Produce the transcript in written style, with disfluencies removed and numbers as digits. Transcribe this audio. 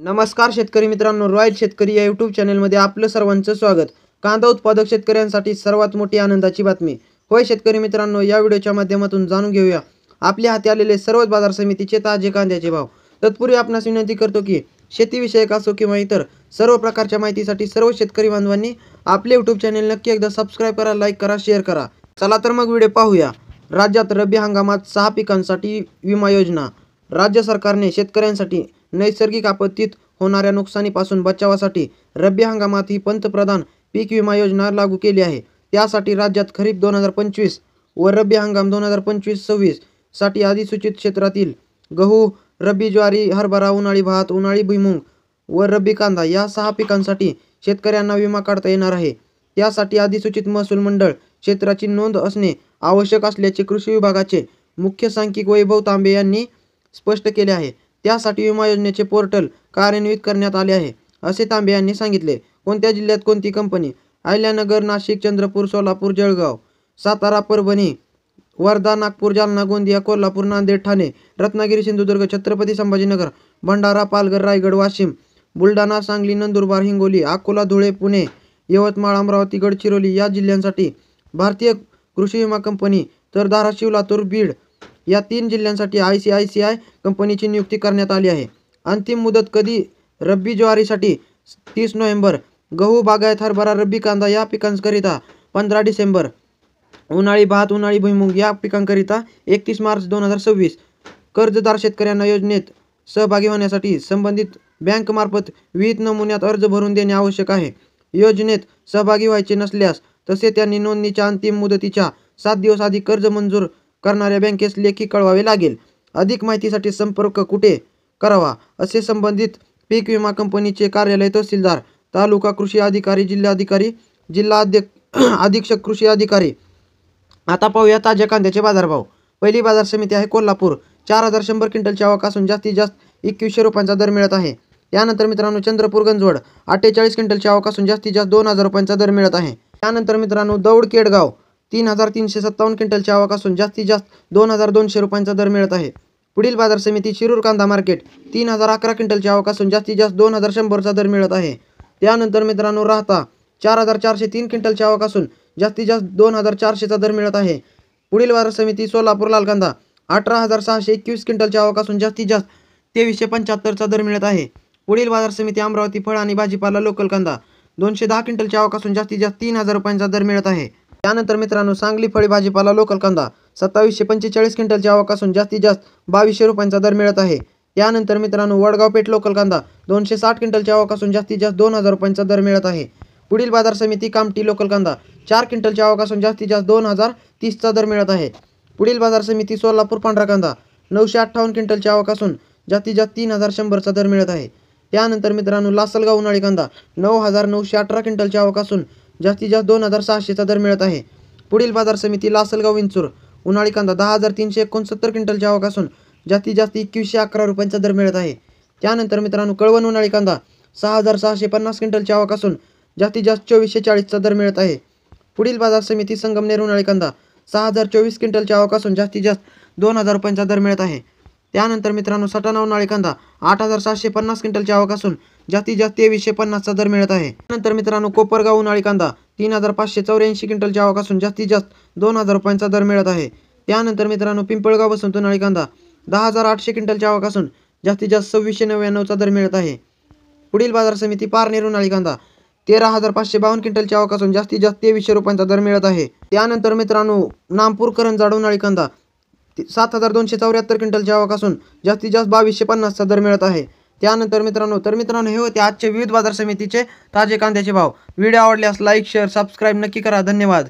नमस्कार शेतकरी मित्रांनो, रॉयल शेतकरी या यूट्यूब चॅनलमध्ये आपलं सर्वांचं स्वागत। कांदा उत्पादक शेतकऱ्यांसाठी सर्वात मोठी आनंदाची बातमी। होय शेतकरी मित्रांनो, या व्हिडिओच्या माध्यमातून जाणून घेऊया आपल्या हाती आलेले सर्वच बाजार समितीचे ताजे कांद्याचे भाव। तत्पूर्वी आपणास विनंती करतो की शेतीविषयक असो किंवा इतर सर्व प्रकारच्या माहितीसाठी सर्व शेतकरी बांधवांनी आपले यूट्यूब चॅनल नक्की एकदा सबस्क्राइब करा, लाईक करा, शेअर करा। चला तर मग व्हिडिओ पाहूया। राज्यात रब्बी हंगामात 6 पिकांसाठी विमा योजना। राज्य सरकारने शेतकऱ्यांसाठी नैसर्गिक आपत्तीत होणाऱ्या नुकसानीपासून बचावासाठी रब्बी हंगामात ही पंतप्रधान पीक विमा योजना लागू केली आहे। त्यासाठी राज्यात खरीप 2025 व रब्बी हंगाम 2025-26 साठी अधिसूचित क्षेत्रातील गहू, रब्बी ज्वारी, हरभरा, उन्हाळी भात, उन्हाळी भुईमूग व रब्बी कांदा या 6 पिकांसाठी शेतकऱ्यांना विमा काढता येणार आहे। त्यासाठी अधिसूचित महसूल मंडळ क्षेत्राची नोंद असणे आवश्यक असल्याचे कृषी विभागाचे मुख्य सांख्यिक वैभव तांबे यांनी स्पष्ट केले आहे। त्यासाठी विमा योजनेचे पोर्टल कार्यान्वित करण्यात आले आहे, असे तांबे यांनी सांगितले। कोणत्या जिल्ह्यात कोणती कंपनी? अहिल्यानगर, नाशिक, चंद्रपूर, सोलापूर, जळगाव, सातारा, परभणी, वर्धा, नागपूर, जालना, गोंदिया, कोल्हापूर, नांदेड, ठाणे, रत्नागिरी, सिंधुदुर्ग, छत्रपती संभाजीनगर, भंडारा, पालघर, रायगड, वाशिम, बुलढाणा, सांगली, नंदुरबार, हिंगोली, अकोला, धुळे, पुणे, यवतमाळ, अमरावती, गडचिरोली या जिल्ह्यांसाठी भारतीय कृषी विमा कंपनी, तर धाराशिव, लातूर, बीड या 3 जिल्ह्यांसाठी ICICI कंपनीची नियुक्ती करण्यात आली आहे। अंतिम मुदत कधी? रब्बी ज्वारीसाठी 30 नोव्हेंबर, गहू, बागायत, हरभरा, रब्बी कांदा या पिकांकरिता 15 डिसेंबर, उन्हाळी भात, उन्हाळी भुईमूग या पिकांकरिता 31 मार्च 2026। कर्जदार शेतकऱ्यांना योजनेत सहभागी होण्यासाठी संबंधित बँकमार्फत विहित नमुन्यात अर्ज भरून देणे आवश्यक आहे। योजनेत सहभागी व्हायचे नसल्यास तसे त्यांनी नोंदणीच्या अंतिम मुदतीच्या 7 दिवस आधी कर्ज मंजूर करणाऱ्या बँकेस लेखी कळवावे लागेल। अधिक माहितीसाठी संपर्क कुठे करावा? असे संबंधित पीक विमा कंपनीचे कार्यालय, तहसीलदार, तालुका कृषी अधिकारी, जिल्हाधिकारी, जिल्हा अधीक्षक कृषी अधिकारी। आता पाहूया ताज्या कांद्याचे बाजारभाव। पहिली बाजार समिती आहे कोल्हापूर, 4100 क्विंटलची आवक असून जास्तीत जास्त 2100 रुपयांचा दर मिळत आहे। त्यानंतर मित्रांनो चंद्रपूर गंजवड 48 क्विंटलची आवक असून जास्तीत जास्त 2000 रुपयांचा दर मिळत आहे। त्यानंतर मित्रांनो दौड केडगाव 3357 क्विंटलची आवक असून जास्तीत जास्त 2200 रुपयांचा दर मिळत आहे। पुढील बाजार समिती शिरूर कांदा मार्केट 3011 क्विंटलची आवक असून जास्तीत जास्त 2100चा दर मिळत आहे। त्यानंतर मित्रांनो राहता 4403 क्विंटलची आवक असून जास्तीत जास्त 2400चा दर मिळत आहे। पुढील बाजार समिती सोलापूर लाल कांदा 18621 क्विंटलची आवक असून जास्तीत जास्त 2375चा दर मिळत आहे। पुढील बाजार समिती अमरावती फळ आणि भाजीपाला लोकल कांदा 210 क्विंटलची आवक असून जास्तीत जास्त 3000 रुपयांचा दर मिळत आहे। त्यानंतर मित्रांनो सांगली फळे भाजीपाला लोकल कांदा 2745 क्विंटलची आवक असून जास्तीत जास्त 2200 रुपयांचा दर मिळत आहे। त्यानंतर मित्रांनो वडगाव पेठ लोकल कांदा 260 क्विंटलची आवक असून जास्तीत जास्त 2000 रुपयांचा दर मिळत आहे। पुढील बाजार समिती कामठी लोकल कांदा 4 क्विंटलची आवक असून जास्तीत जास्त 2030चा दर मिळत आहे। पुढील बाजार समिती सोलापूर पांढरा कांदा 958 क्विंटलची आवक असून जास्तीत जास्त 3100चा दर मिळत आहे। त्यानंतर मित्रांनो लासलगाव उन्हाळी कांदा 9918 क्विंटलची आवक असून जास्तीत जास्त 2600चा दर मिळत आहे। पुढील बाजार समिती लासलगाव विंचूर उन्हाळी कांदा 10369 क्विंटलची आवक असून जास्तीत जास्त 2111 रुपयांचा दर मिळत आहे। त्यानंतर मित्रांनो कळवण उन्हाळी कांदा 6650 क्विंटलची आवक असून जास्तीत जास्त 2440चा दर मिळत आहे। पुढील बाजार समिती संगमनेर उन्हाळी कांदा 6024 क्विंटलची आवक असून जास्तीत जास्त 2000 रुपयांचा दर मिळत आहे। त्यानंतर मित्रांनो सटाणा उन्हाळी कांदा 8750 क्विंटलची आवक असून जास्तीत जास्त 2350चा दर मिळत आहे। त्यानंतर मित्रांनो कोपरगाव उन्हाळी कांदा 3584 क्विंटलची आवक असून जास्तीत जास्त 2000 रुपयांचा दर मिळत आहे। त्यानंतर मित्रांनो पिंपळगाव बसंत उन्हाळी कांदा 10800 क्विंटलची आवक असून जास्तीत जास्त 2699चा दर मिळत आहे। पुढील बाजार समिती पारनेर उन्हाळी कांदा 13552 क्विंटलची आवक असून जास्तीत जास्त 2300 रुपयांचा दर मिळत आहे। त्यानंतर मित्रांनो नामपूर करंजाड उन्हाळी कांदा 7274 क्विंटलची आवक असून जास्तीत जास्त 2250चा दर मिळत आहे। त्यानंतर मित्रांनो हे होते आजचे विविध बाजार समितीचे ताजे कांद्याचे भाव। व्हिडिओ आवडल्यास लाईक, शेअर, सबस्क्राईब नक्की करा। धन्यवाद।